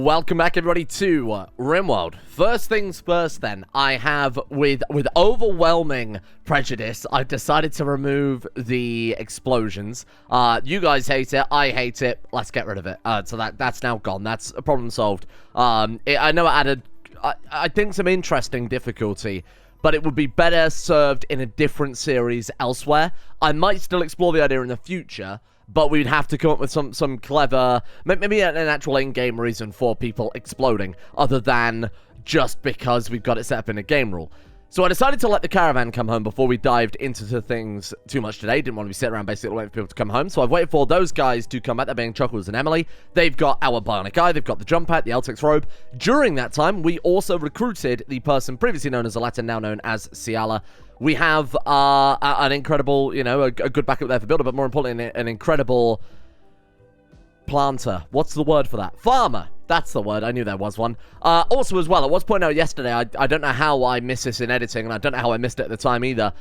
Welcome back, everybody, to Rimworld. First things first, then, I have, with overwhelming prejudice, I've decided to remove the explosions. You guys hate it, I hate it, let's get rid of it. So that's now gone, that's a problem solved. I know it added, I think, some interesting difficulty, but it would be better served in a different series elsewhere. I might still explore the idea in the future, but we'd have to come up with some clever, maybe an actual in-game reason for people exploding, other than just because we've got it set up in a game rule. So I decided to let the caravan come home before we dived into the things too much today. Didn't want to be sitting around basically waiting for people to come home. So I've waited for those guys to come back, that being Chuckles and Emily. They've got our bionic eye, they've got the jump pad, the Owlchemist robe. During that time, we also recruited the person previously known as Aletta, now known as Ciala. We have an incredible, you know, a good backup there for builder, but more importantly, an incredible planter. What's the word for that? Farmer. That's the word. I knew there was one. Also, as well, I was pointing out yesterday, I don't know how I missed this in editing, and I don't know how I missed it at the time either.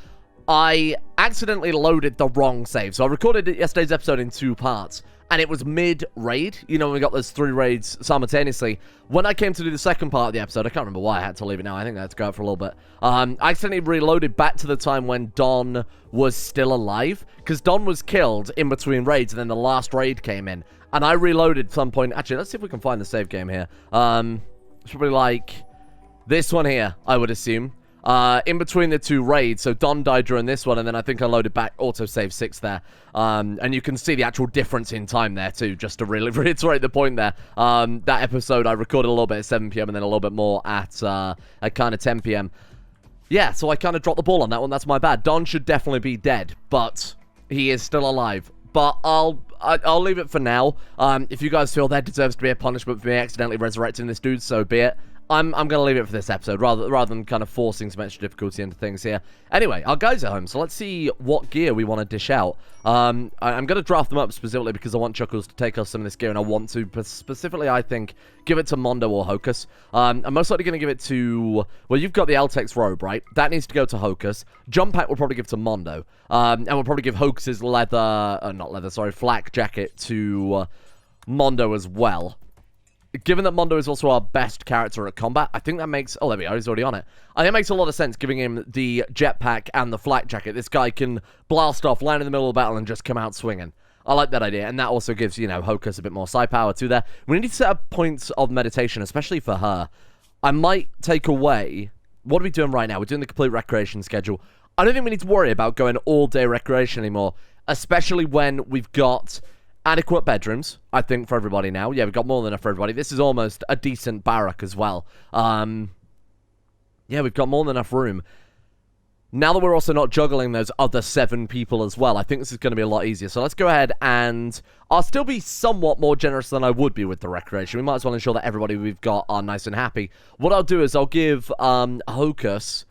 I accidentally loaded the wrong save. So I recorded yesterday's episode in 2 parts, and it was mid-raid. You know, we got those 3 raids simultaneously. When I came to do the second part of the episode, I can't remember why I had to leave it now. I think I had to go out for a little bit. I accidentally reloaded back to the time when Don was still alive, because Don was killed in between raids, and then the last raid came in. And I reloaded at some point. Actually, let's see if we can find the save game here. It's probably like this one here, I would assume. In between the 2 raids. So Don died during this one, and then I think I loaded back autosave 6 there. And you can see the actual difference in time there too, just to really reiterate the point there. That episode I recorded a little bit at 7 PM and then a little bit more at kind of 10 PM. Yeah, so I kind of dropped the ball on that one. That's my bad. Don should definitely be dead, but he is still alive. But I'll leave it for now. If you guys feel there deserves to be a punishment for me accidentally resurrecting this dude, so be it. I'm going to leave it for this episode, rather than kind of forcing some extra difficulty into things here. Anyway, our guys are home, so let's see what gear we want to dish out. I'm going to draft them up specifically because I want Chuckles to take us some of this gear, and I want to, specifically, I think, give it to Mondo or Hocus. I'm most likely going to give it to, well, you've got the Owlchemist robe, right? That needs to go to Hocus. Jump pack we'll probably give to Mondo. And we'll probably give Hocus's flak jacket to Mondo as well. Given that Mondo is also our best character at combat, I think that makes... Oh, there we go, he's already on it. I think it makes a lot of sense giving him the jetpack and the flak jacket. This guy can blast off, land in the middle of the battle, and just come out swinging. I like that idea, and that also gives, you know, Hocus a bit more psi power too there. We need to set up points of meditation, especially for her. I might take away... What are we doing right now? We're doing the complete recreation schedule. I don't think we need to worry about going all-day recreation anymore, especially when we've got... adequate bedrooms, I think, for everybody now. Yeah, we've got more than enough for everybody. This is almost a decent barrack as well. Yeah, we've got more than enough room. Now that we're also not juggling those other 7 people as well, I think this is going to be a lot easier. So let's go ahead and... I'll still be somewhat more generous than I would be with the recreation. We might as well ensure that everybody we've got are nice and happy. What I'll do is I'll give Hocus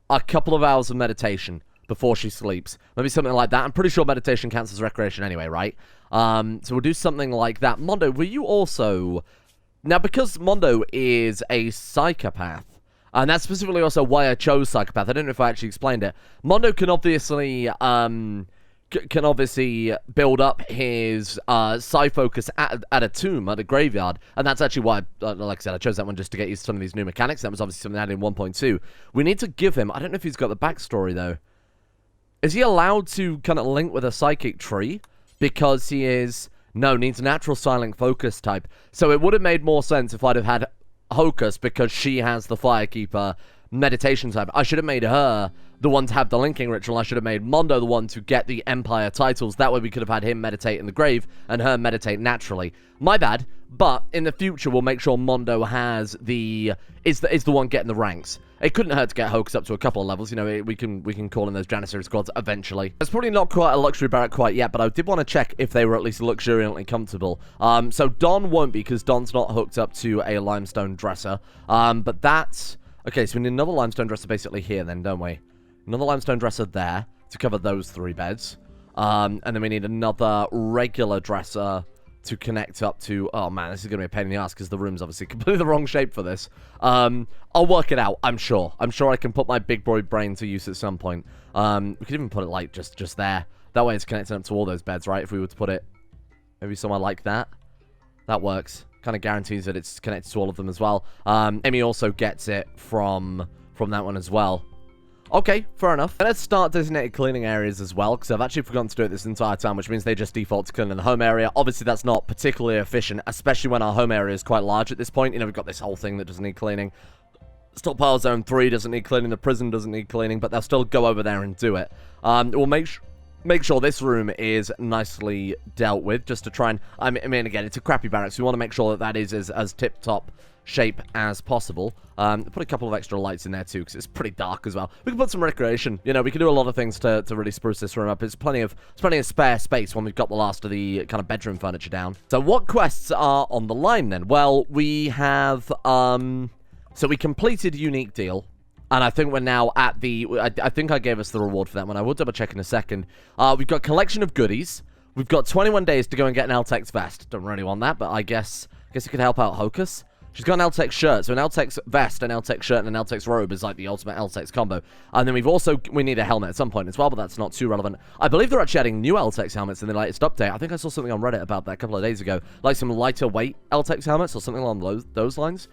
a couple of hours of meditation before she sleeps. Maybe something like that. I'm pretty sure meditation counts as recreation anyway, right? So we'll do something like that. Mondo, will you also... Now, because Mondo is a psychopath, and that's specifically also why I chose psychopath. I don't know if I actually explained it. Mondo can obviously... build up his psi focus at a tomb, at a graveyard, and that's actually why, like I said, I chose that one just to get used to some of these new mechanics. That was obviously something added in 1.2. We need to give him... I don't know if he's got the backstory, though. Is he allowed to kind of link with a psychic tree? Because he is... No, needs natural silent focus type. So it would have made more sense if I'd have had Hocus, because she has the Firekeeper meditation type. I should have made her the one to have the linking ritual. I should have made Mondo the one to get the Empire titles. That way we could have had him meditate in the grave and her meditate naturally. My bad, but in the future we'll make sure Mondo has the... is the one getting the ranks. It couldn't hurt to get Hocus up to a couple of levels. You know, we can call in those Janissary squads eventually. It's probably not quite a luxury barrack quite yet, but I did want to check if they were at least luxuriantly comfortable. So Don won't be, because Don's not hooked up to a limestone dresser. But that's... Okay, so we need another limestone dresser basically here then, don't we? Another limestone dresser there to cover those 3 beds. And then we need another regular dresser to connect up to... Oh, man, this is going to be a pain in the ass because the room's obviously completely the wrong shape for this. I'll work it out, I'm sure. I'm sure I can put my big boy brain to use at some point. We could even put it, like, just there. That way it's connected up to all those beds, right? If we were to put it maybe somewhere like that. That works. kind of guarantees that it's connected to all of them as well. Amy also gets it from that one as well. Okay, fair enough. Let's start designated cleaning areas as well, because I've actually forgotten to do it this entire time, which means they just default to cleaning the home area. Obviously, that's not particularly efficient, especially when our home area is quite large at this point. You know, we've got this whole thing that doesn't need cleaning. Stockpile Zone 3 doesn't need cleaning. The prison doesn't need cleaning, but they'll still go over there and do it. We'll make sure this room is nicely dealt with, just to try and... I mean, again, it's a crappy barracks. We want to make sure that that is as tip-top shape as possible. Put a couple of extra lights in there too, because it's pretty dark as well. We can put some recreation. You know, we can do a lot of things to really spruce this room up. There's plenty of spare space when we've got the last of the kind of bedroom furniture down. So what quests are on the line then? Well, we have so we completed Unique Deal. And I think we're now at the... I think I gave us the reward for that one. I will double check in a second. We've got Collection of Goodies. We've got 21 days to go and get an Eltex vest. Don't really want that, but I guess it could help out Hocus. She's got an Eltex shirt, so an Eltex vest, an Eltex shirt, and an Eltex robe is like the ultimate Eltex combo. And then we need a helmet at some point as well, but that's not too relevant. I believe they're actually adding new Eltex helmets in the latest update. I think I saw something on Reddit about that a couple of days ago, like some lighter weight Eltex helmets or something along those lines.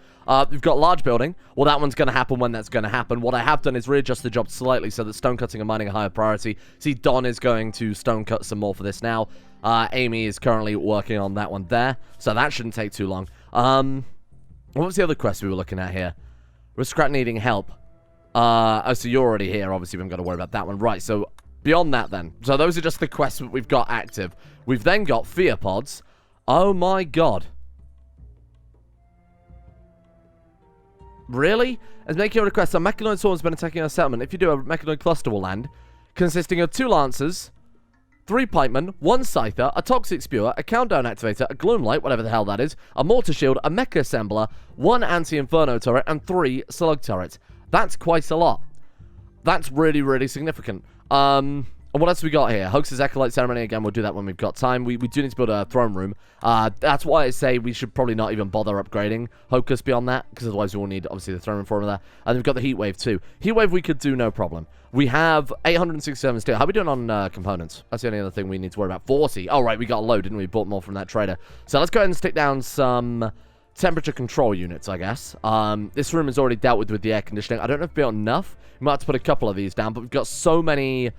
We've got large building. Well, that one's going to happen when that's going to happen. What I have done is readjust the job slightly so that stone cutting and mining are higher priority. See, Don is going to stone cut some more for this now. Amy is currently working on that one there, so that shouldn't take too long. What was the other quest we were looking at here? Aristocrat needing help. Oh, so you're already here. Obviously, we haven't got to worry about that one. Right, so beyond that then. So those are just the quests that we've got active. We've then got Fear Pods. Oh my god. Really? As making a request, a Mechanoid swarm has been attacking our settlement. If you do, a Mechanoid cluster will land, consisting of 2 Lancers, 3 Pikemen, 1 Scyther, a Toxic Spewer, a Countdown Activator, a Gloom Light, whatever the hell that is, a Mortar Shield, a Mecha Assembler, 1 Anti-Inferno Turret, and 3 Slug Turrets. That's quite a lot. That's really, really significant. And what else we got here? Hoax's Acolyte Ceremony. Again, we'll do that when we've got time. We do need to build a throne room. That's why I say we should probably not even bother upgrading Hocus beyond that, because otherwise we will need, obviously, the throne room for there. And we've got the Heatwave, too. Heatwave we could do no problem. We have 867 steel. How are we doing on components? That's the only other thing we need to worry about. 40. Oh, right, we got a load, didn't we? Bought more from that trader. So let's go ahead and stick down some temperature control units, I guess. This room is already dealt with the air conditioning. I don't know if we've got enough. We might have to put a couple of these down, but we've got so many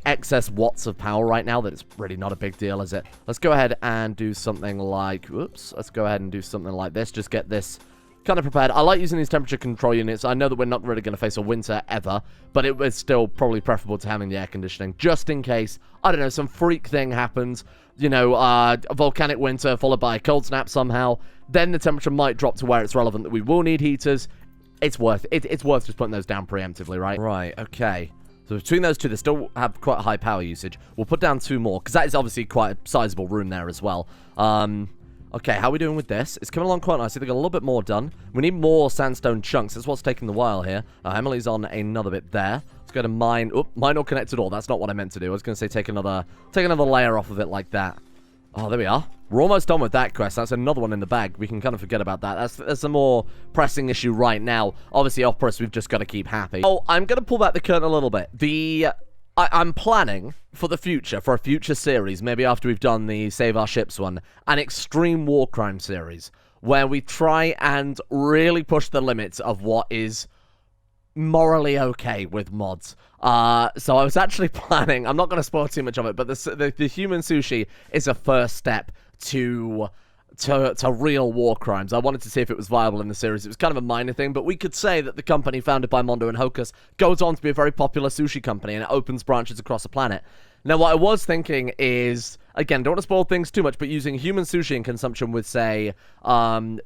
excess watts of power right now that it's really not a big deal, is it? Let's go ahead and do something like... Whoops. Let's go ahead and do something like this. Just get this kind of prepared. I like using these temperature control units. I know that we're not really going to face a winter ever, but it was still probably preferable to having the air conditioning, just in case, I don't know, some freak thing happens, you know, a volcanic winter followed by a cold snap somehow, then the temperature might drop to where it's relevant that we will need heaters. It's worth just putting those down preemptively, right? Right, okay. So between those two, they still have quite a high power usage. We'll put down 2 more, because that is obviously quite a sizable room there as well. Okay, how are we doing with this? It's coming along quite nicely. They got a little bit more done. We need more sandstone chunks. That's what's taking the while here. Emily's on another bit there. Let's go to mine. Oop, mine not connected at all. That's not what I meant to do. I was going to say take another layer off of it like that. Oh, there we are. We're almost done with that quest. That's another one in the bag. We can kind of forget about that. That's a more pressing issue right now. Obviously, Opera's we've just got to keep happy. Oh, I'm going to pull back the curtain a little bit. I'm planning for the future, for a future series, maybe after we've done the Save Our Ships one, an extreme war crime series, where we try and really push the limits of what is morally okay with mods. So I was actually planning, I'm not going to spoil too much of it, but the human sushi is a first step to real war crimes. I wanted to see if it was viable in the series. It was kind of a minor thing, but we could say that the company founded by Mondo and Hocus goes on to be a very popular sushi company, and it opens branches across the planet. Now, what I was thinking is, again, don't want to spoil things too much, but using human sushi in consumption with, say, what are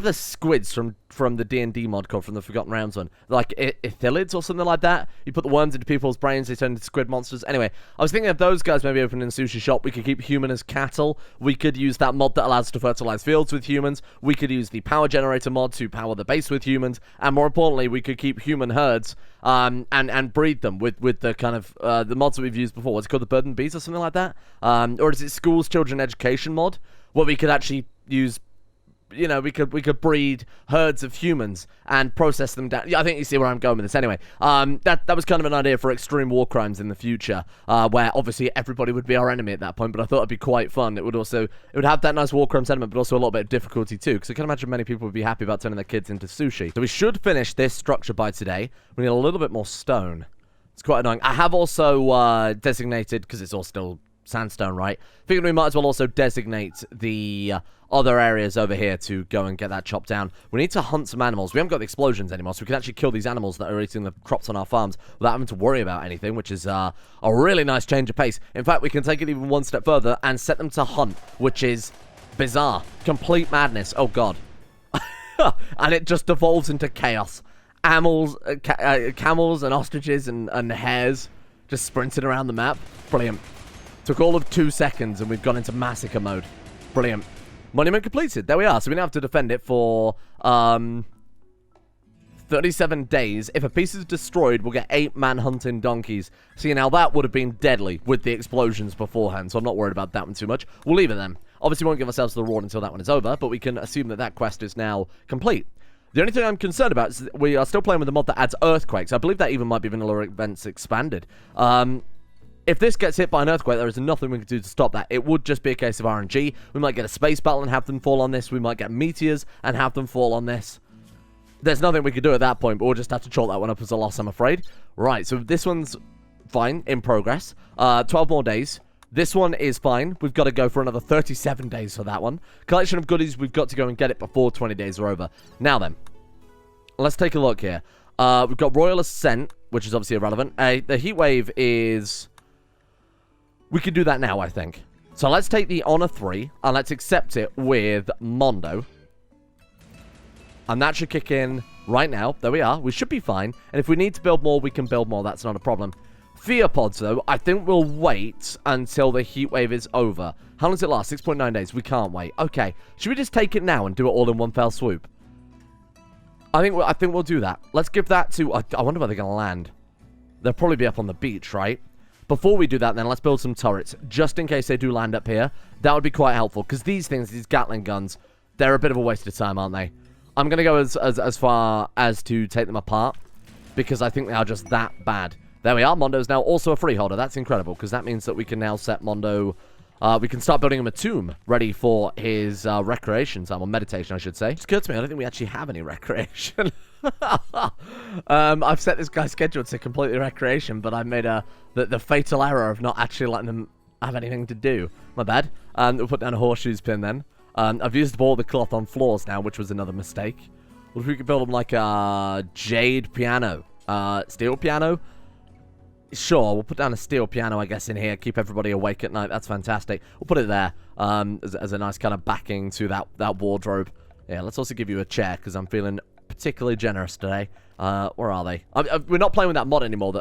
the squids from the D&D mod code, from the Forgotten Realms one? Like, ithilids or something like that? You put the worms into people's brains, they turn into squid monsters. Anyway, I was thinking of those guys maybe opening a sushi shop. We could keep human as cattle. We could use that mod that allows us to fertilize fields with humans. We could use the power generator mod to power the base with humans. And more importantly, we could keep human herds and breed them with the kind of the mods that we've used before. What's it called, the bird and bees or something like that? Or is it schools children education mod, where we could actually use you know, we could breed herds of humans and process them down. Yeah, I think you see where I'm going with this anyway. That was kind of an idea for extreme war crimes in the future, where obviously everybody would be our enemy at that point, but I thought it'd be quite fun. It would have that nice war crime sentiment, but also a little bit of difficulty too, because I can imagine many people would be happy about turning their kids into sushi. So we should finish this structure by today. We need a little bit more stone. It's quite annoying. I have also designated, because it's all still sandstone, right? Figured we might as well also designate the other areas over here to go and get that chopped down. We need to hunt some animals. We haven't got the explosions anymore, so we can actually kill these animals that are eating the crops on our farms without having to worry about anything, which is a really nice change of pace. In fact, we can take it even one step further and set them to hunt, which is bizarre. Complete madness. Oh, God. And it just devolves into chaos. Camels and ostriches and hares just sprinting around the map. Brilliant. Took all of 2 seconds and we've gone into massacre mode. Brilliant. Monument completed. There we are. So we now have to defend it for 37 days. If a piece is destroyed, we'll get 8 man-hunting donkeys. See, now that would have been deadly with the explosions beforehand, so I'm not worried about that one too much. We'll leave it then. Obviously, we won't give ourselves the reward until that one is over, but we can assume that that quest is now complete. The only thing I'm concerned about is that we are still playing with the mod that adds earthquakes. I believe that even might be vanilla events expanded. If this gets hit by an earthquake, there is nothing we can do to stop that. It would just be a case of RNG. We might get a space battle and have them fall on this. We might get meteors and have them fall on this. There's nothing we could do at that point, but we'll just have to chalk that one up as a loss, I'm afraid. Right, so this one's fine, in progress. 12 more days. This one is fine. We've got to go for another 37 days for that one. Collection of goodies, we've got to go and get it before 20 days are over. Now then, let's take a look here. We've got Royal Ascent, which is obviously irrelevant. The heat wave is... We can do that now, I think. So let's take the Honor 3, and let's accept it with Mondo. And that should kick in right now. There we are. We should be fine. And if we need to build more, we can build more. That's not a problem. Fear pods, though, I think we'll wait until the heat wave is over. How long does it last? 6.9 days. We can't wait. Okay. Should we just take it now and do it all in one fell swoop? I think we'll do that. Let's give that to... I wonder where they're going to land. They'll probably be up on the beach, right? Before we do that, then, let's build some turrets, just in case they do land up here. That would be quite helpful, because these things, these Gatling guns, they're a bit of a waste of time, aren't they? I'm going to go as far as to take them apart, because I think they are just that bad. There we are. Mondo's now also a freeholder. That's incredible, because that means that we can now set Mondo... we can start building him a tomb ready for his recreation time, or meditation, I should say. It's occurred to me, I don't think we actually have any recreation. I've set this guy's schedule to completely recreation, but I made the fatal error of not actually letting them have anything to do. My bad. We'll put down a horseshoes pin then. I've used all the cloth on floors now, which was another mistake. What if we could build them like a jade piano? Steel piano? Sure, we'll put down a steel piano, I guess, in here. Keep everybody awake at night. That's fantastic. We'll put it there as a nice kind of backing to that wardrobe. Yeah, let's also give you a chair, because I'm feeling particularly generous today. Where are they? We're not playing with that mod anymore.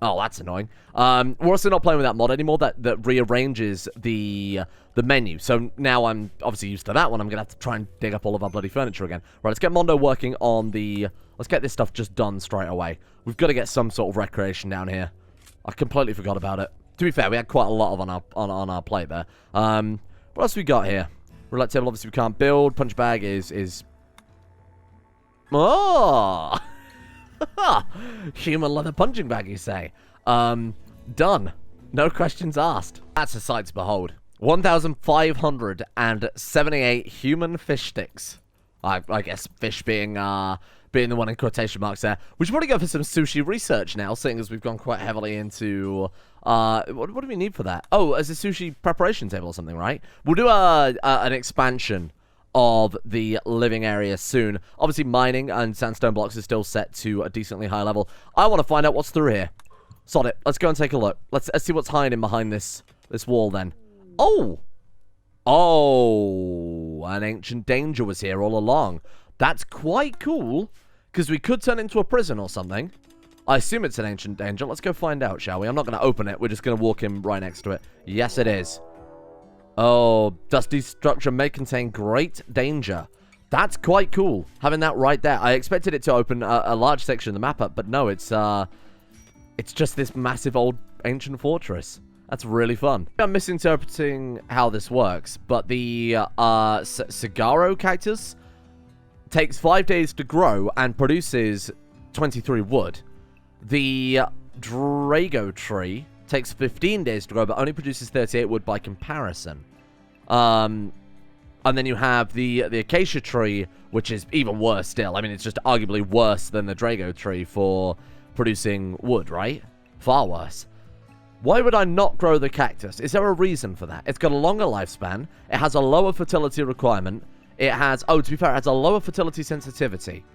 Oh, that's annoying. We're also not playing with that mod anymore that rearranges the menu. So now I'm obviously used to that one. I'm going to have to try and dig up all of our bloody furniture again. Right, let's get Mondo working on the... Let's get this stuff just done straight away. We've got to get some sort of recreation down here. I completely forgot about it. To be fair, we had quite a lot of on our plate there. What else we got here? Roulette table, obviously we can't build. Punch bag is... Oh! Human leather punching bag, you say? Done. No questions asked. That's a sight to behold. 1,578 human fish sticks. I guess fish being the one in quotation marks there. We should probably go for some sushi research now, seeing as we've gone quite heavily into... what do we need for that? Oh, as a sushi preparation table or something, right? We'll do an expansion of the living area soon. Obviously, mining and sandstone blocks is still set to a decently high level. I want to find out what's through here. Sod it. Let's go and take a look. Let's see what's hiding behind this wall, then. Oh! Oh! An ancient danger was here all along. That's quite cool, because we could turn into a prison or something. I assume it's an ancient danger. Let's go find out, shall we? I'm not going to open it. We're just going to walk in right next to it. Yes, it is. Oh, dusty structure may contain great danger. That's quite cool, having that right there. I expected it to open a large section of the map up, but no, it's just this massive old ancient fortress. That's really fun. I'm misinterpreting how this works, but the Cigarro cactus takes 5 days to grow and produces 23 wood. The Drago tree takes 15 days to grow, but only produces 38 wood by comparison. And then you have the acacia tree, which is even worse still. I mean, it's just arguably worse than the Drago tree for producing wood, right? Far worse. Why would I not grow the cactus? Is there a reason for that? It's got a longer lifespan. It has a lower fertility requirement. It has... Oh, to be fair, it has a lower fertility sensitivity.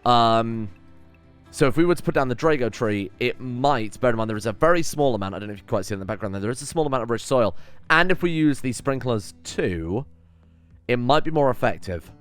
So if we were to put down the Drago tree, it might... Bear in mind, there is a very small amount. I don't know if you can quite see it in the background there. There is a small amount of rich soil. And if we use the sprinklers too, it might be more effective.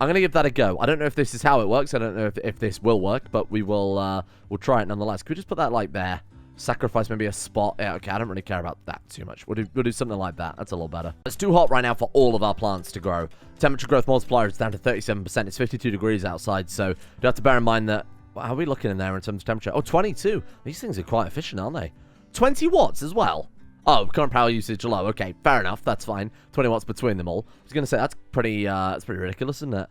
I'm going to give that a go. I don't know if this is how it works. I don't know if this will work, but we will we'll try it nonetheless. Could we just put that like there? Sacrifice maybe a spot. Yeah, okay, I don't really care about that too much. We'll do something like that. That's a little better. It's too hot right now for all of our plants to grow. Temperature growth multiplier is down to 37%. It's 52 degrees outside, so you have to bear in mind that... How are we looking in there in terms of temperature? Oh, 22. These things are quite efficient, aren't they? 20 watts as well. Oh, current power usage low. Okay, fair enough. That's fine. 20 watts between them all. I was going to say, that's pretty ridiculous, isn't it?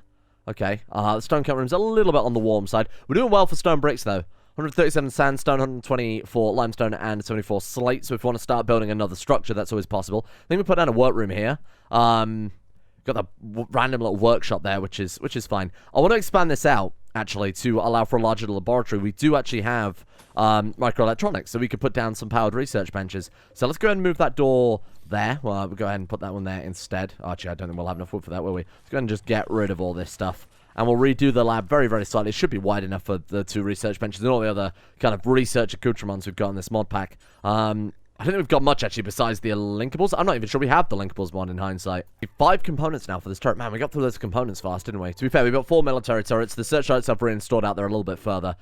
Okay. The stone cut room's a little bit on the warm side. We're doing well for stone bricks, though. 137 sandstone, 124 limestone, and 74 slate. So if we want to start building another structure, that's always possible. I think we put down a workroom here. Got the random little workshop there, which is fine. I want to expand this out, actually, to allow for a larger laboratory. We do actually have microelectronics, so we could put down some powered research benches. So let's go ahead and move that door there. Well, we'll go ahead and put that one there instead. Actually, I don't think we'll have enough wood for that, will we? Let's go ahead and just get rid of all this stuff. And we'll redo the lab very, very slightly. It should be wide enough for the 2 research benches and all the other kind of research accoutrements we've got in this mod pack. I don't think we've got much, actually, besides the linkables. I'm not even sure we have the linkables mod in hindsight. 5 components now for this turret. Man, we got through those components fast, didn't we? To be fair, we've got 4 military turrets. The searchlights are reinstalled out there a little bit further.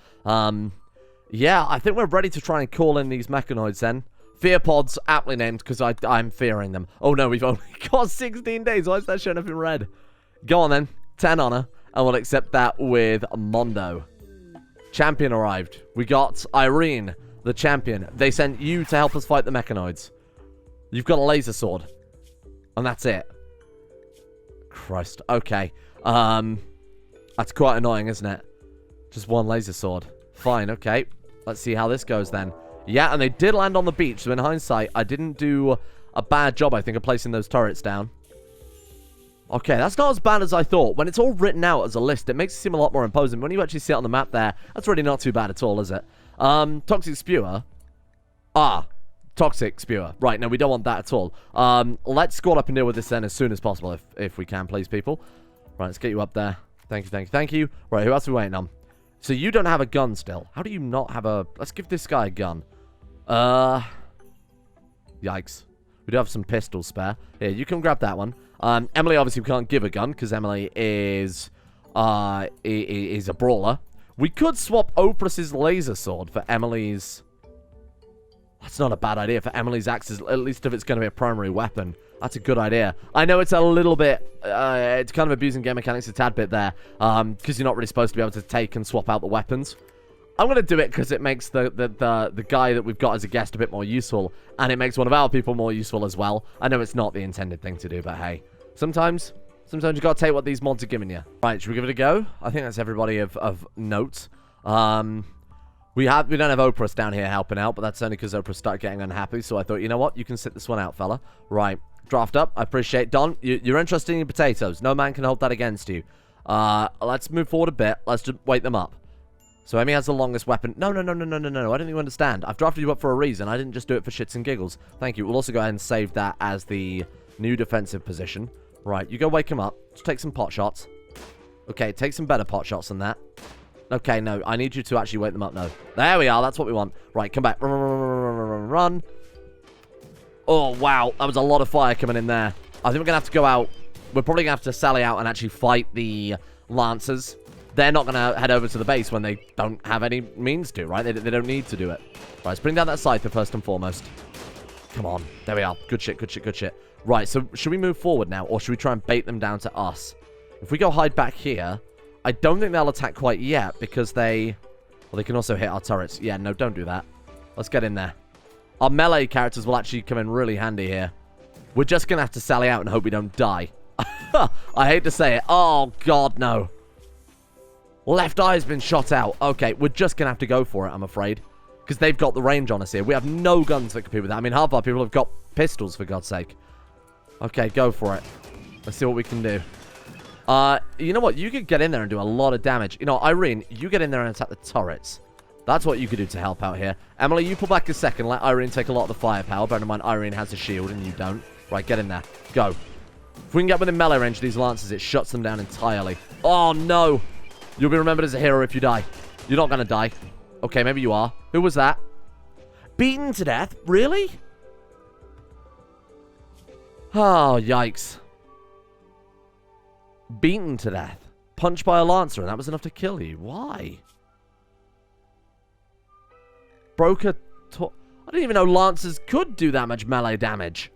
Yeah, I think we're ready to try and call in these mechanoids then. Fear pods, aptly named, because I'm fearing them. Oh, no, we've only got 16 days. Why is that showing up in red? Go on, then. 10 honor. And we'll accept that with Mondo. Champion arrived. We got Irene, the champion. They sent you to help us fight the mechanoids. You've got a laser sword. And that's it. Christ. Okay. That's quite annoying, isn't it? Just one laser sword. Fine, okay. Let's see how this goes then. Yeah, and they did land on the beach. So in hindsight, I didn't do a bad job, I think, of placing those turrets down. Okay, that's not as bad as I thought. When it's all written out as a list, it makes it seem a lot more imposing. When you actually see it on the map there, that's really not too bad at all, is it? Toxic spewer. Toxic spewer. Right, no, we don't want that at all. Let's squad up and deal with this then as soon as possible, if we can, please, people. Right, let's get you up there. Thank you, thank you, thank you. Right, who else are we waiting on? So you don't have a gun still. How do you not have a... Let's give this guy a gun. Yikes. We do have some pistols spare. Here, you can grab that one. Emily, obviously, we can't give a gun because Emily is a brawler. We could swap Oprah's laser sword for Emily's... That's not a bad idea for Emily's axes, at least if it's going to be a primary weapon. That's a good idea. I know it's a little bit... it's kind of abusing game mechanics a tad bit there, because you're not really supposed to be able to take and swap out the weapons. I'm going to do it because it makes the guy that we've got as a guest a bit more useful, and it makes one of our people more useful as well. I know it's not the intended thing to do, but hey, sometimes you've got to take what these mods are giving you. Right, should we give it a go? I think that's everybody of note. We don't have Oprah down here helping out, but that's only because Oprah started getting unhappy, so I thought, you know what? You can sit this one out, fella. Right, draft up. I appreciate Don. You're interested in your potatoes. No man can hold that against you. Let's move forward a bit. Let's just wait them up. So Emmy has the longest weapon. No. I don't even understand. I've drafted you up for a reason. I didn't just do it for shits and giggles. Thank you. We'll also go ahead and save that as the new defensive position. Right, you go wake him up. Just take some pot shots. Okay, take some better pot shots than that. Okay, no. I need you to actually wake them up, no. There we are. That's what we want. Right, come back. Run. Oh, wow. That was a lot of fire coming in there. I think we're going to have to go out. We're probably going to have to sally out and actually fight the Lancers. They're not going to head over to the base when they don't have any means to, right? They don't need to do it. Right, let's bring down that scyther first and foremost. Come on. There we are. Good shit, good shit, good shit. Right, so should we move forward now, or should we try and bait them down to us? If we go hide back here, I don't think they'll attack quite yet, because they... Well, they can also hit our turrets. Yeah, no, don't do that. Let's get in there. Our melee characters will actually come in really handy here. We're just going to have to sally out and hope we don't die. I hate to say it. Oh, God, no. Left eye's been shot out. Okay, we're just going to have to go for it, I'm afraid. Because they've got the range on us here. We have no guns that compete with that. I mean, half our people have got pistols, for God's sake. Okay, go for it. Let's see what we can do. You know what? You could get in there and do a lot of damage. You know, Irene, you get in there and attack the turrets. That's what you could do to help out here. Emily, you pull back a second. Let Irene take a lot of the firepower. Bear in mind, Irene has a shield and you don't. Right, get in there. Go. If we can get within melee range of these lances, it shuts them down entirely. Oh, no. You'll be remembered as a hero if you die. You're not going to die. Okay, maybe you are. Who was that? Beaten to death? Really? Oh, yikes. Beaten to death. Punched by a lancer, and that was enough to kill you. Why? Broke a... I didn't even know lancers could do that much melee damage.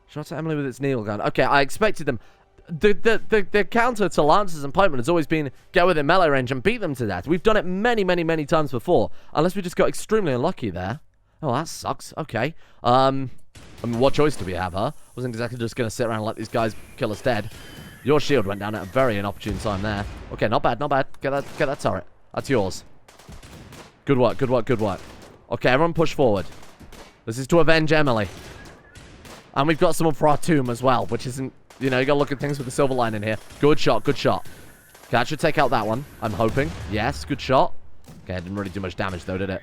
Shot at Emily with its needle gun. Okay, I expected them... The counter to lancers and pikemen has always been get within melee range and beat them to death. We've done it many, many, many times before. Unless we just got extremely unlucky there. Oh, that sucks. Okay. I mean, what choice do we have, huh? Wasn't exactly just going to sit around and let these guys kill us dead. Your shield went down at a very inopportune time there. Okay, not bad, not bad. Get that turret. That's yours. Good work, good work, good work. Okay, everyone push forward. This is to avenge Emily. And we've got someone for our tomb as well, which isn't... You know, you gotta look at things with the silver lining here. Good shot, good shot. Okay, that should take out that one. I'm hoping. Yes, good shot. Okay, it didn't really do much damage though, did it?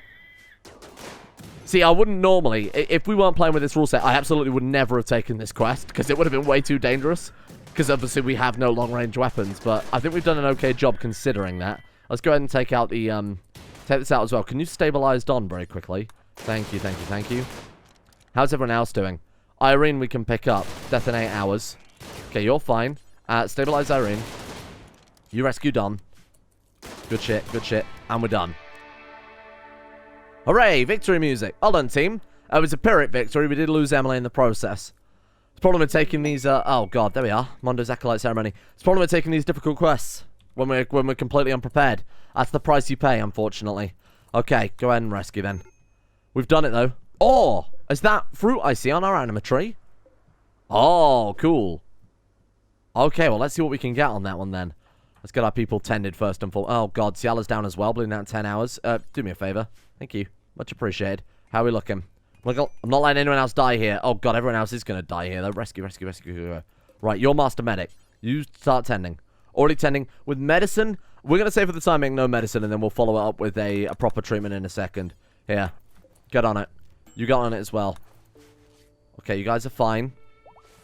See, I wouldn't normally... If we weren't playing with this rule set, I absolutely would never have taken this quest, because it would have been way too dangerous. Because obviously we have no long-range weapons, but I think we've done an okay job considering that. Let's go ahead and take out the... Take this out as well. Can you stabilize Don very quickly? Thank you, thank you, thank you. How's everyone else doing? Irene we can pick up. Death in 8 hours. Okay, you're fine. Stabilize Irene. You rescue Don. Good shit, good shit. And we're done. Hooray! Victory music. Well done, team. It was a Pyrrhic victory. We did lose Emily in the process. It's problem with taking these... oh, God. There we are. Mondo's Acolyte Ceremony. It's problem with taking these difficult quests when we're completely unprepared. That's the price you pay, unfortunately. Okay, go ahead and rescue then. We've done it, though. Oh! Is that fruit I see on our anima tree? Oh, cool. Okay, well, let's see what we can get on that one, then. Let's get our people tended first and foremost. Oh, God. Ciala's down as well, bleeding out in 10 hours. Do me a favor. Thank you. Much appreciated. How are we looking? I'm not letting anyone else die here. Oh, God, everyone else is going to die here, though. Rescue, rescue, rescue. Right, you're Master Medic. You start tending. Already tending. With medicine, we're going to say for the time being no medicine, and then we'll follow it up with a proper treatment in a second. Here. Get on it. You got on it as well. Okay, you guys are fine.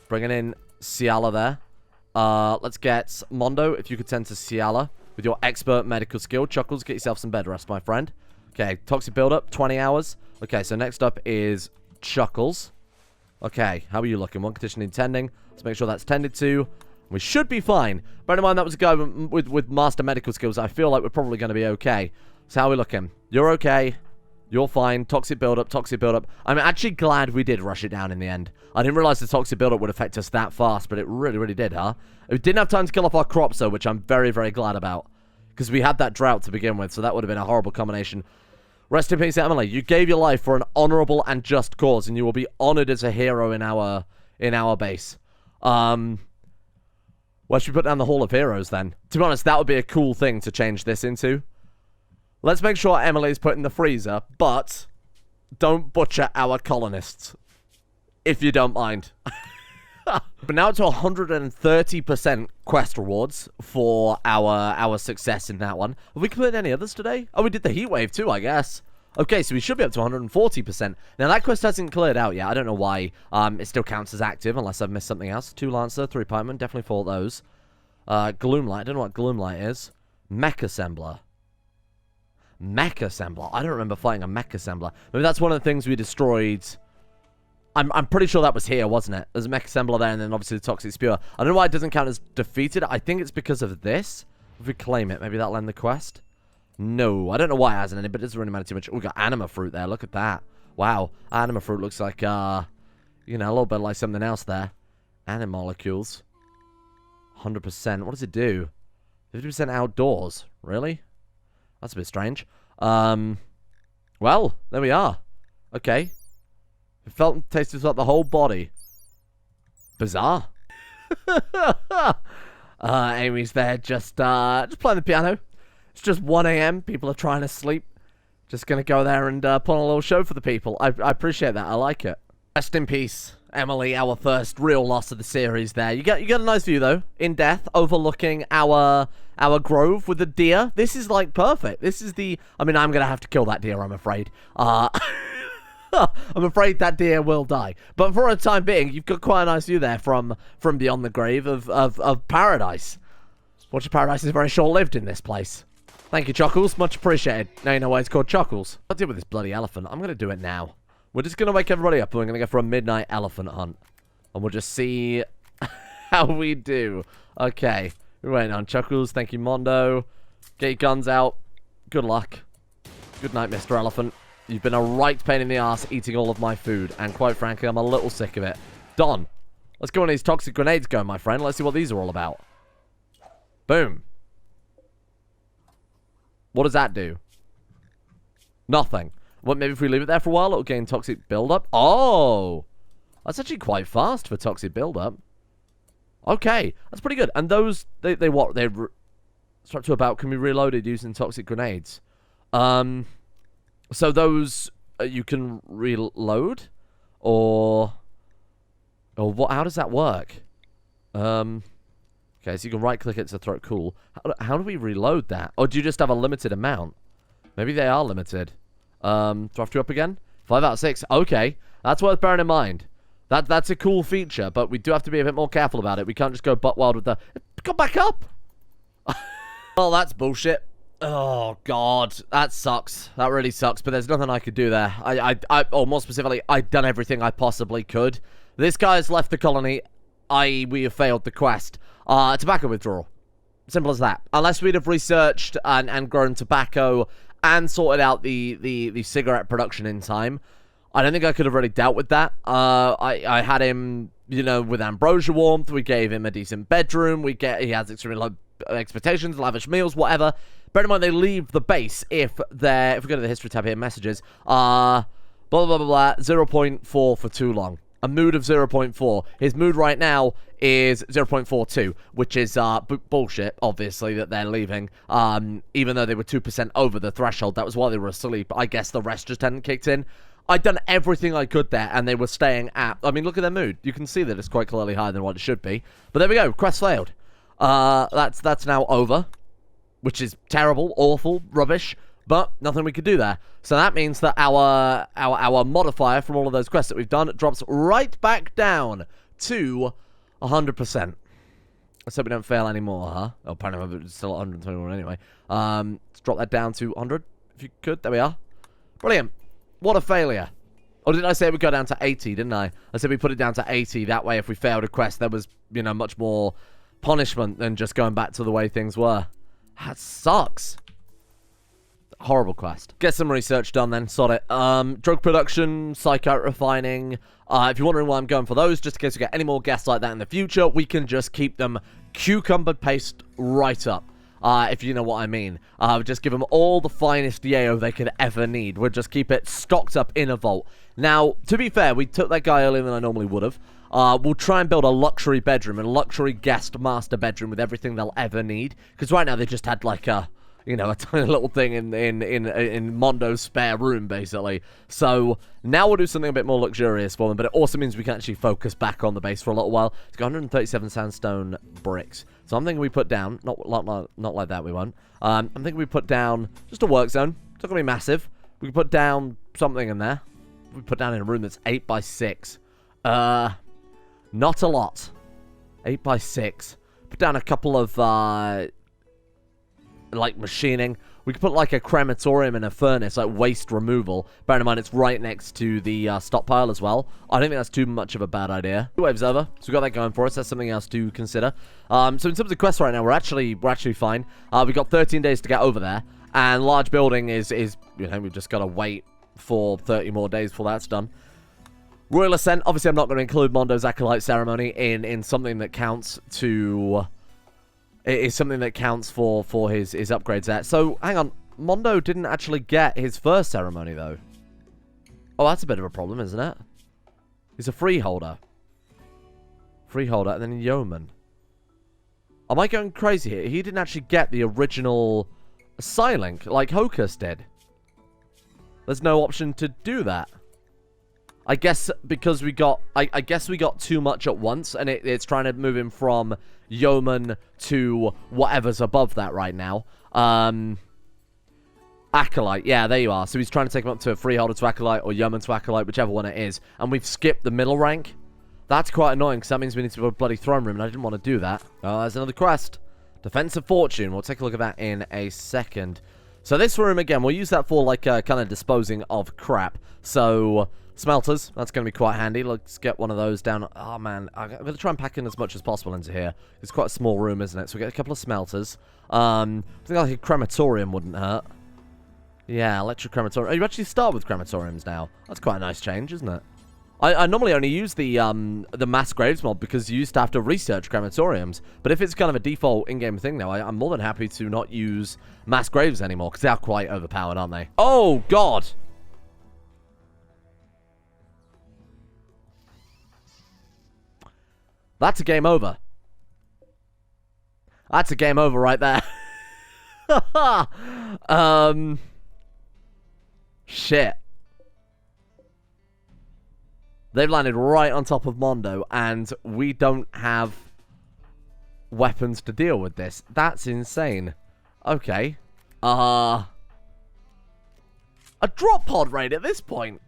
Bringing in Ciala there. Let's get Mondo, if you could tend to Ciala with your expert medical skill. Chuckles, get yourself some bed rest, my friend. Okay, toxic build-up, 20 hours. Okay, so next up is Chuckles. Okay, how are you looking? One condition needs tending. Let's make sure that's tended to. We should be fine. Bear in mind, that was a guy with master medical skills. I feel like we're probably going to be okay. So how are we looking? You're okay. You're fine. Toxic build-up, toxic build-up. I'm actually glad we did rush it down in the end. I didn't realize the toxic build-up would affect us that fast, but it really, really did, huh? We didn't have time to kill off our crops, though, which I'm very, very glad about. Because we had that drought to begin with, so that would have been a horrible combination. Rest in peace, Emily. You gave your life for an honorable and just cause, and you will be honored as a hero in our base. Where should we put down the Hall of Heroes, then? To be honest, that would be a cool thing to change this into. Let's make sure Emily's put in the freezer, but don't butcher our colonists. If you don't mind. But now to 130% quest rewards for our success in that one. Have we completed any others today? Oh, we did the heat wave too, I guess. Okay, so we should be up to 140%. Now, that quest hasn't cleared out yet. I don't know why it still counts as active, unless I've missed something else. 2 Lancer, 3 Pikemen. Definitely fought those. Gloomlight. I don't know what Gloomlight is. Mech Assembler. Mech Assembler. I don't remember fighting a Mech Assembler. Maybe that's one of the things we destroyed. I'm pretty sure that was here, wasn't it? There's a Mech Assembler there, and then obviously the Toxic Spewer. I don't know why it doesn't count as defeated. I think it's because of this. If we claim it, maybe that'll end the quest. No, I don't know why it hasn't ended, but it doesn't really matter too much. We've got Anima Fruit there. Look at that. Wow. Anima Fruit looks like, you know, a little bit like something else there. Animolecules. 100%. What does it do? 50% outdoors. Really? That's a bit strange. Well, there we are. Okay. It felt and tasted throughout the whole body. Bizarre. Amy's there just playing the piano. It's just 1 a.m. People are trying to sleep. Just gonna go there and put on a little show for the people. I appreciate that. I like it. Rest in peace, Emily, our first real loss of the series there. You got a nice view, though, in death, overlooking our grove with the deer. This is, like, perfect. This is the... I mean, I'm gonna have to kill that deer, I'm afraid. I'm afraid that deer will die. But for a time being, you've got quite a nice view there from beyond the grave of paradise. Watch Paradise is very short-lived in this place. Thank you, Chuckles. Much appreciated. Now you know why it's called Chuckles. I'll deal with this bloody elephant. I'm going to do it now. We're just going to wake everybody up, and we're going to go for a midnight elephant hunt. And we'll just see how we do. Okay. We're waiting on Chuckles. Thank you, Mondo. Get your guns out. Good luck. Good night, Mr. Elephant. You've been a right pain in the ass eating all of my food. And quite frankly, I'm a little sick of it. Don, let's go on these toxic grenades going, my friend. Let's see what these are all about. Boom. What does that do? Nothing. What, maybe if we leave it there for a while, it'll gain toxic buildup? Oh! That's actually quite fast for toxic buildup. Okay, that's pretty good. And those, they what? They start to about can be reloaded using toxic grenades. So those, you can reload? Or what? How does that work? Okay, so you can right-click it to throw it. Cool. How do we reload that? Or do you just have a limited amount? Maybe they are limited. Do I have to up again? 5 out of 6. Okay. That's worth bearing in mind. That's a cool feature, but we do have to be a bit more careful about it. We can't just go butt wild with the... Come back up! Oh, that's bullshit. Oh, God. That sucks. That really sucks, but there's nothing I could do there. Or more specifically, I've done everything I possibly could. This guy's left the colony, i.e. we have failed the quest. Tobacco withdrawal. Simple as that. Unless we'd have researched and grown tobacco and sorted out the cigarette production in time, I don't think I could have really dealt with that. I had him, you know, with ambrosia warmth. We gave him a decent bedroom. He has extremely low expectations, lavish meals, whatever. Bear in mind, they leave the base if we go to the history tab here, messages, blah, blah, blah, blah, 0.4 for too long. A mood of 0.4. His mood right now is 0.42, which is bullshit, obviously, that they're leaving. Even though they were 2% over the threshold, that was while they were asleep. I guess the rest just hadn't kicked in. I'd done everything I could there, and they were staying at... I mean, look at their mood. You can see that it's quite clearly higher than what it should be. But there we go. Quest failed. That's now over, which is terrible, awful, rubbish. But nothing we could do there. So that means that our modifier from all of those quests that we've done drops right back down to 100%. Let's hope we don't fail anymore, huh? Oh, apparently it's still at 121 anyway. Let's drop that down to 100, if you could. There we are. Brilliant. What a failure. Or did I say it would go down to 80, didn't I? I said we put it down to 80. That way, if we failed a quest, there was, you know, much more punishment than just going back to the way things were. That sucks. Horrible quest. Get some research done then, sod it. Drug production, psychote refining. If you're wondering why I'm going for those, just in case we get any more guests like that in the future, we can just keep them cucumber paste right up. If you know what I mean. Just give them all the finest yayo they could ever need. We'll just keep it stocked up in a vault. Now, to be fair, we took that guy earlier than I normally would have. We'll try and build a luxury bedroom, a luxury guest master bedroom with everything they'll ever need. Because right now they just had like a... you know, a tiny little thing in Mondo's spare room, basically. So, now we'll do something a bit more luxurious for them, but it also means we can actually focus back on the base for a little while. It's got 137 sandstone bricks. So I'm thinking we put down, not like that we won't. I'm thinking we put down just a work zone. It's not going to be massive. We can put down something in there. We put down in a room that's 8 by 6. Not a lot. 8 by 6. Put down a couple of, like machining. We could put like a crematorium and a furnace, like waste removal. Bear in mind it's right next to the stockpile as well. I don't think that's too much of a bad idea. 2 waves over, so we got that going for us. That's something else to consider. So in terms of quests right now, we're actually fine. We got 13 days to get over there, and large building is you know, we've just got to wait for 30 more days before that's done. Royal Ascent. Obviously, I'm not going to include Mondo's Acolyte Ceremony in something that counts to. It is something that counts for his upgrades there. So, hang on. Mondo didn't actually get his first ceremony, though. Oh, that's a bit of a problem, isn't it? He's a freeholder. Freeholder, and then a yeoman. Am I going crazy here? He didn't actually get the original Psylink like Hocus did. There's no option to do that. I guess because we got... I guess we got too much at once, and it's trying to move him from yeoman to whatever's above that right now. Acolyte. Yeah, there you are. So he's trying to take him up to a freeholder to acolyte or yeoman to acolyte, whichever one it is. And we've skipped the middle rank. That's quite annoying, because that means we need to go to a bloody throne room, and I didn't want to do that. Oh, there's another quest. Defense of Fortune. We'll take a look at that in a second. So this room, again, we'll use that for, like, kind of disposing of crap. So, smelters. That's going to be quite handy. Let's get one of those down. Oh, man. I'm going to try and pack in as much as possible into here. It's quite a small room, isn't it? So we get a couple of smelters. I think like a crematorium wouldn't hurt. Yeah, electric crematorium. Oh, you actually start with crematoriums now. That's quite a nice change, isn't it? I normally only use the mass graves mod because you used to have to research crematoriums. But if it's kind of a default in-game thing now, I'm more than happy to not use mass graves anymore because they are quite overpowered, aren't they? Oh, God! That's a game over. That's a game over right there. Shit. They've landed right on top of Mondo, and we don't have weapons to deal with this. That's insane. Okay. A drop pod raid at this point.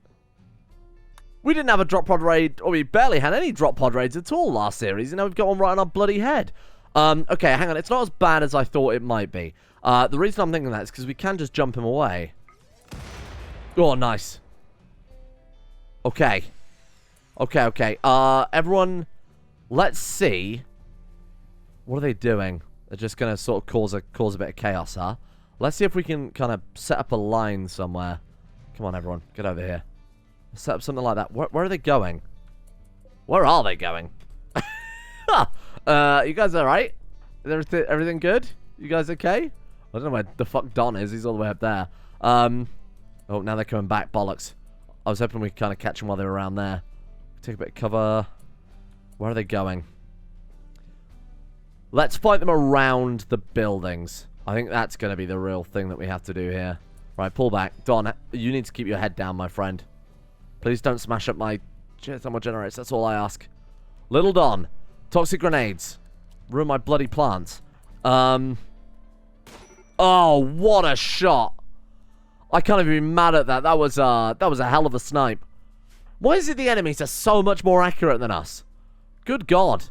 We didn't have a drop pod raid, or we barely had any drop pod raids at all last series, and now we've got one right on our bloody head. Okay, hang on. It's not as bad as I thought it might be. The reason I'm thinking that is because we can just jump him away. Oh, nice. Okay. Okay. Everyone, let's see. What are they doing? They're just going to sort of cause a bit of chaos, huh? Let's see if we can kind of set up a line somewhere. Come on, everyone. Get over here. Set up something like that. Where are they going? Where are they going? You guys alright? Everything good? You guys okay? I don't know where the fuck Don is. He's all the way up there. Oh, now they're coming back. Bollocks. I was hoping we could kind of catch them while they were around there. Take a bit of cover. Where are they going? Let's fight them around the buildings. I think that's going to be the real thing that we have to do here. Right, pull back. Don, you need to keep your head down, my friend. Please don't smash up my thermal generators. That's all I ask. Little Don. Toxic grenades. Ruin my bloody plants. Oh, what a shot. I can't even be mad at that. That was a hell of a snipe. Why is it the enemies are so much more accurate than us? Good God.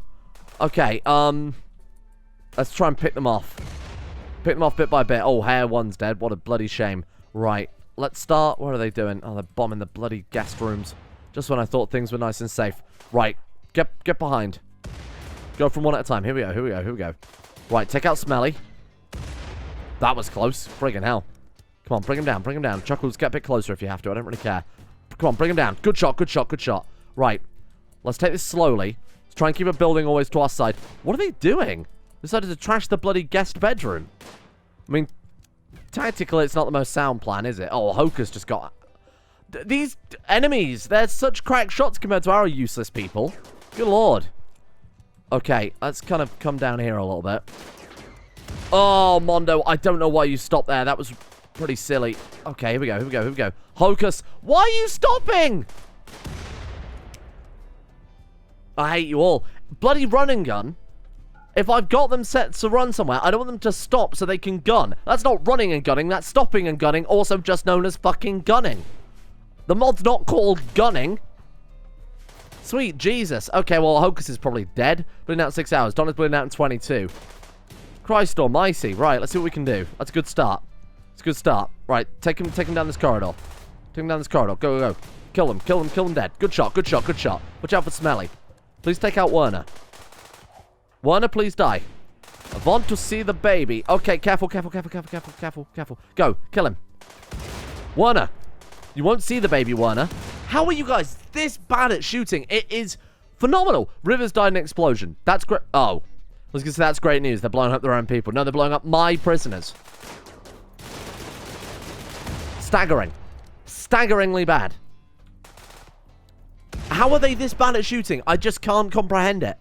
Okay, let's try and pick them off. Pick them off bit by bit. Oh, Hair 1's dead. What a bloody shame. Right, let's start. What are they doing? Oh, they're bombing the bloody guest rooms. Just when I thought things were nice and safe. Right, get behind. Go from one at a time. Here we go. Right, take out Smelly. That was close. Friggin' hell. Come on, bring him down. Chuckles, get a bit closer if you have to. I don't really care. Come on, bring him down. Good shot. Right. Let's take this slowly. Let's try and keep a building always to our side. What are they doing? Decided to trash the bloody guest bedroom. I mean, tactically, it's not the most sound plan, is it? Oh, Hocus just got... These enemies, they're such crack shots compared to our useless people. Good Lord. Okay, let's kind of come down here a little bit. Oh, Mondo, I don't know why you stopped there. That was pretty silly. Okay, here we go. Hocus, why are you stopping? I hate you all. Bloody run and gun. If I've got them set to run somewhere, I don't want them to stop so they can gun. That's not running and gunning, that's stopping and gunning, also just known as fucking gunning. The mod's not called gunning. Sweet Jesus. Okay, well, Hocus is probably dead. Bleeding out in 6 hours. Donna's bleeding out in 22. Christ almighty. Right, let's see what we can do. That's a good start. Right, take him down this corridor. Go. Kill him dead. Good shot. Watch out for Smelly. Please take out Werner. Werner, please die. I want to see the baby. Okay, careful. Go, kill him. Werner. You won't see the baby, Werner. How are you guys this bad at shooting? It is phenomenal. Rivers died in an explosion. That's great. Oh. I was going to say that's great news. They're blowing up their own people. No, they're blowing up my prisoners. Staggering. Staggeringly bad. How are they this bad at shooting? I just can't comprehend it.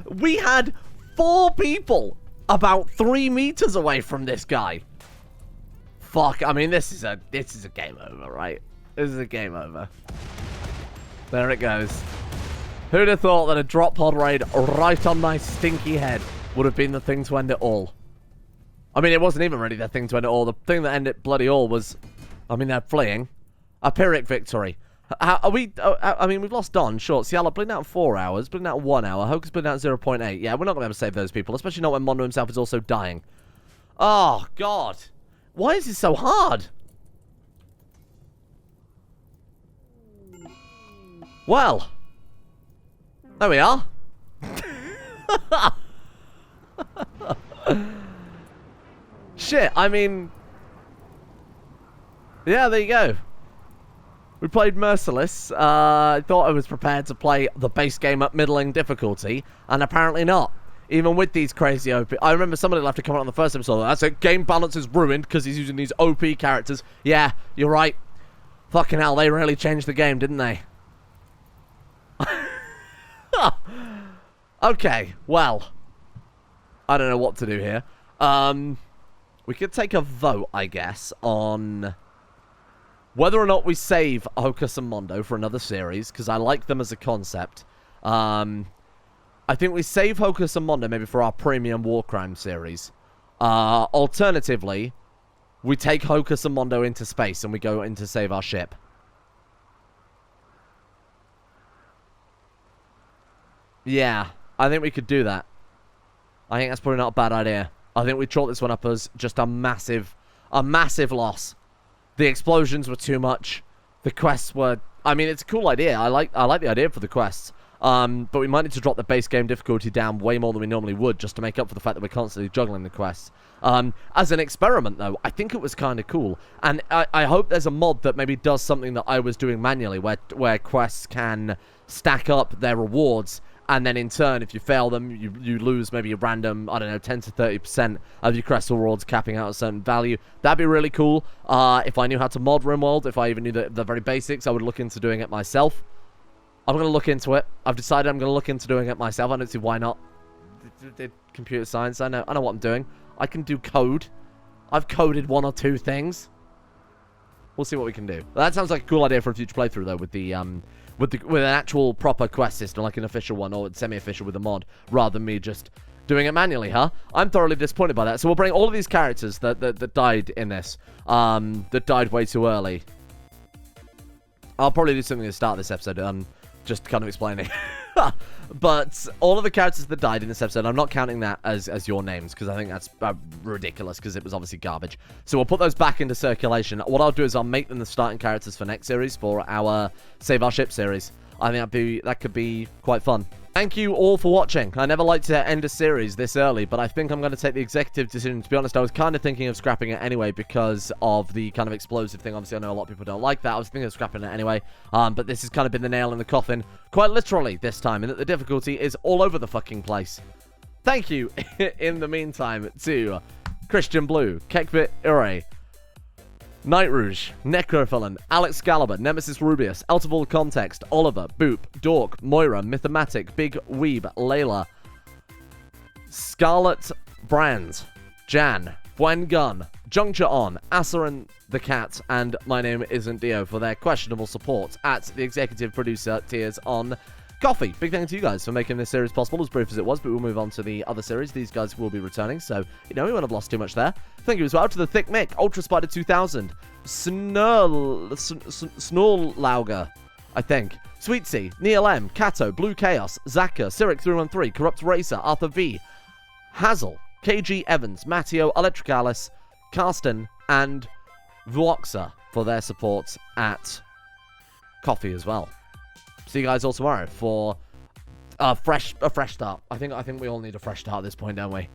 We had 4 people about 3 meters away from this guy. Fuck, I mean, this is a game over, right? This is a game over. There it goes. Who'd have thought that a drop pod raid right on my stinky head would have been the thing to end it all? I mean, it wasn't even really the thing to end it all. The thing that ended bloody all was, I mean, they're fleeing. A Pyrrhic victory. Are we, I mean, we've lost Don, sure. Ciala bleeding out 4 hours, bleeding out 1 hour. Hocus bleeding out 0.8. Yeah, we're not going to be able to save those people, especially not when Mondo himself is also dying. Oh, God. Why is it so hard? Well. There we are. Shit, I mean... Yeah, there you go. We played Merciless. I thought I was prepared to play the base game at middling difficulty, and apparently not. Even with these crazy OP... I remember somebody left a comment on the first episode. That's it. Game balance is ruined because he's using these OP characters. Yeah, you're right. Fucking hell, they really changed the game, didn't they? Okay, well. I don't know what to do here. We could take a vote, I guess, on... whether or not we save Hocus and Mondo for another series, because I like them as a concept. I think we save Hocus and Mondo maybe for our premium War Crime series. Alternatively, we take Hocus and Mondo into space and we go in to save our ship. Yeah, I think we could do that. I think that's probably not a bad idea. I think we chalk this one up as just a massive loss. The explosions were too much. The quests were... I mean, it's a cool idea. I like the idea for the quests. But we might need to drop the base game difficulty down way more than we normally would just to make up for the fact that we're constantly juggling the quests. As an experiment, though, I think it was kind of cool. And I hope there's a mod that maybe does something that I was doing manually, where quests can stack up their rewards. And then in turn, if you fail them, you lose maybe a random, I don't know, 10 to 30% of your crest rewards, capping out a certain value. That'd be really cool. If I knew how to mod Rimworld, if I even knew the very basics, I would look into doing it myself. I'm going to look into it. I've decided I'm going to look into doing it myself. I don't see why not. Computer science, I know what I'm doing. I can do code. I've coded 1 or 2 things. We'll see what we can do. That sounds like a cool idea for a future playthrough, though, with an actual proper quest system, like an official one, or semi-official with a mod, rather than me just doing it manually, huh? I'm thoroughly disappointed by that. So we'll bring all of these characters that died in this, that died way too early. I'll probably do something at the start of this episode, just kind of explaining. But all of the characters that died in this episode, I'm not counting that as your names, because I think that's ridiculous, because it was obviously garbage. So we'll put those back into circulation. What I'll do is I'll make them the starting characters for next series, for our Save Our Ship series. I think that could be quite fun. Thank you all for watching. I never like to end a series this early, but I think I'm going to take the executive decision. To be honest, I was kind of thinking of scrapping it anyway because of the kind of explosive thing. Obviously, I know a lot of people don't like that. I was thinking of scrapping it anyway, but this has kind of been the nail in the coffin, quite literally this time, in that the difficulty is all over the fucking place. Thank you, in the meantime, to Christian Blue, Kekvit Ure, Night Rouge, Necrophilan, Alex Gallagher, Nemesis Rubius, Out of All Context, Oliver, Boop, Dork, Moira, Mythomatic, Big Weeb, Layla, Scarlet Brrainz, Jan, Buen Gun, Juncture On, Asarin the Cat, and My Name Isn't Dio for their questionable support at the executive producer tiers on Coffee. Big thank you to you guys for making this series possible, as brief as it was, but we'll move on to the other series. These guys will be returning, so, we won't have lost too much there. Thank you as well to the Thick Mick, Ultra Spider 2000, Snorlauger, I think, Sweet Sea, Neil M, Kato, Blue Chaos, Zaka, Cyric 313, Corrupt Racer, Arthur V, Hazel, KG Evans, Matteo, Electric Alice, Karsten, and Voxa for their support at Coffee as well. See you guys all tomorrow for a fresh start. I think we all need a fresh start at this point, don't we?